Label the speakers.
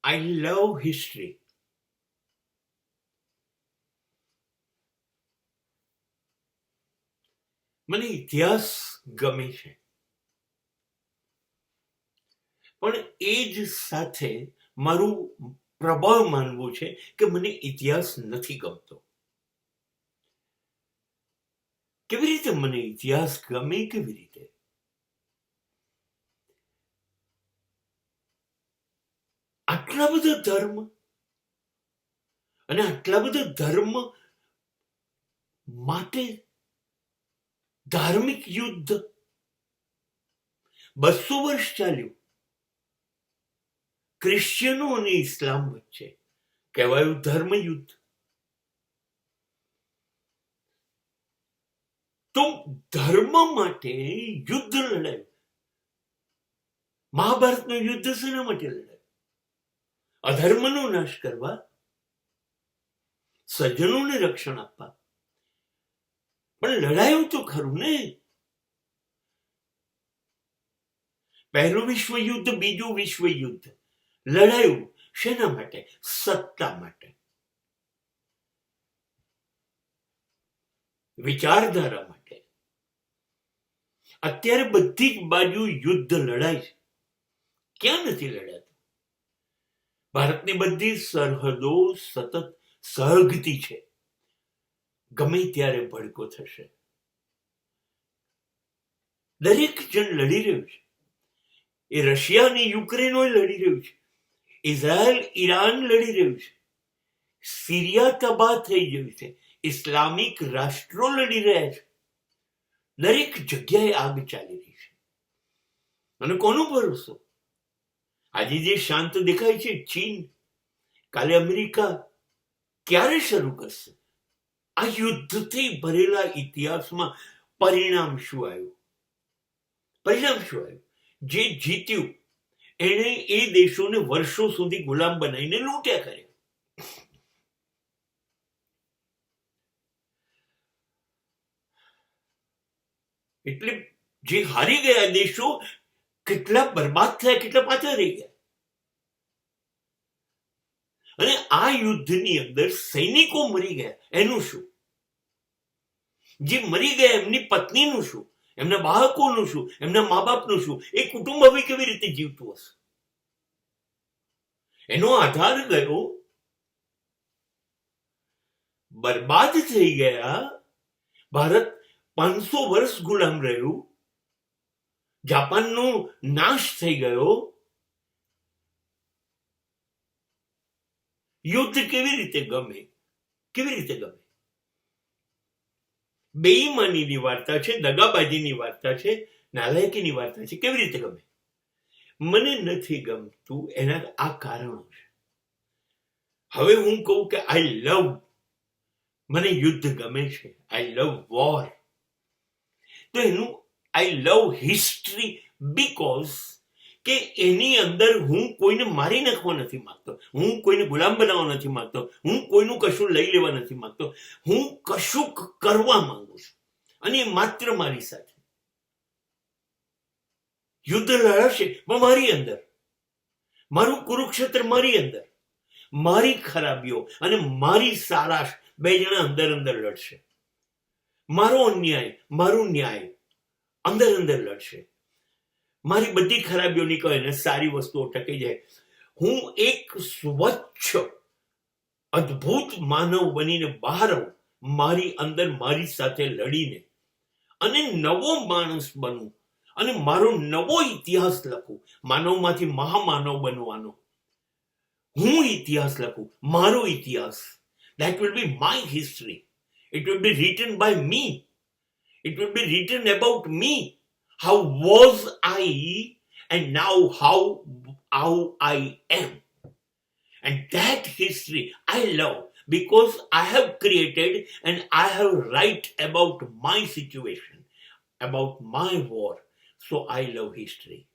Speaker 1: I love history. મને ઇતિહાસ ગમે છે, પણ એ જ સાથે મારું પ્રબળ માનવું છે કે મને ઇતિહાસ નથી ગમતો. કેવી રીતે મને ઇતિહાસ ગમે? કેવી રીતે? આટલા બધા ધર્મ અને આટલા બધા ધર્મ માટે ધાર્મિક યુદ્ધ 200 વર્ષ ચાલ્યું. ક્રિશ્ચિયનો અને ઇસ્લામ વચ્ચે કહેવાયું ધર્મ યુદ્ધ. તો ધર્મ માટે યુદ્ધ લડાયું. મહાભારતનું યુદ્ધ શેના માટે લડાયું? અધર્મનો નાશ કરવા, સજ્જનોને રક્ષણ આપવા. પણ લડાયું તો ખરું ને. પહેલું વિશ્વયુદ્ધ, બીજું વિશ્વયુદ્ધ લડાયું શેના માટે? સત્તા માટે, વિચારધારા માટે. અત્યારે બધી જ બાજુ યુદ્ધ લડાય છે. ક્યાં નથી લડાતું? ભારતની બધી સરહદો સતત સળગતી છે. ગમે ત્યારે ભડકો થશે. દરેક જણ લડી રહ્યું છે. એ રશિયા અને યુક્રેનો લડી રહ્યું છે. ઇઝરાયલ ઈરાન લડી રહ્યું છે. સિરિયા તબાહ થઈ ગયું છે. ઇસ્લામિક રાષ્ટ્રો લડી રહ્યા છે. દરેક જગ્યાએ આગ ચાલી રહી છે. અને કોનો ભરોસો? આજે જે શાંત દેખાય છે ચીન, કાલે અમેરિકા ક્યારે શરૂ કરશે? આ યુદ્ધથી ભરેલા ઇતિહાસમાં પરિણામ શું આવ્યું? પરિણામ શું આવ્યું? જે જીત્યું એણે એ દેશોને વર્ષો સુધી ગુલામ બનાવીને લૂંટ્યા કર્યા. એટલે જે હારી ગયા દેશો કેટલા બરબાદ થયા, કેટલા પાછા રહી ગયા. અને આ યુદ્ધની અંદર સૈનિકો મરી ગયા, એનું શું? જે મરી ગયા એમની પત્નીનું શું? એમના બાળકોનું શું? એમના મા બાપનું શું? એ કુટુંબ હવે કેવી રીતે જીવતું હશે? એનો આધાર ગયો, બરબાદ થઈ ગયા. ભારત 500 વર્ષ ગુલામ રહ્યું. જાપાનનો નાશ થઈ ગયો. યુદ્ધ કેવી રીતે ગમે? કેવી રીતે ગમે? બેઈમાનીની વાર્તા છે, દગાબાજીની વાર્તા છે, નાલાયકીની વાર્તા છે. કેવી રીતે ગમે? મને નથી ગમતું. એના આ કારણો છે. હવે હું કહું કે આઈ લવ, મને યુદ્ધ ગમે છે, આઈ લવ વોર, તો એનું આઈ લવ હિસ્ટ્રી બીકોઝ કે એની અંદર હું કોઈને મારી નાખવા નથી માંગતો, હું કોઈને ગુલામ બનાવવા નથી માંગતો, હું કોઈનું કશું લઈ લેવા નથી માંગતો. હું કશું કરવા માંગુ છું, અને માત્ર મારી સાથે યુદ્ધ લડાશે. પણ મારી અંદર, મારું કુરુક્ષેત્ર મારી અંદર, મારી ખરાબીઓ અને મારી સારાશ બે જણા અંદર અંદર લડશે. મારો અન્યાય, મારું ન્યાય અંદર અંદર લડશે. મારી બધી ખરાબીઓ નીકળે ને સારી વસ્તુઓ ટકી જાય. હું એક સ્વચ્છ અદ્ભુત માનવ બનીને બહાર આવું, મારી અંદર મારી સાથે લડીને, અને નવો માણસ બનું, અને મારો નવો ઇતિહાસ લખું. માનવમાંથી મહામાનવ બનવાનો હું ઇતિહાસ લખું, મારો ઇતિહાસ. That will be my history. It will be written by me. It will be written about me. How was I, and now how I am. And that history I love, because I have created and I have write about my situation, about my war. So I love history.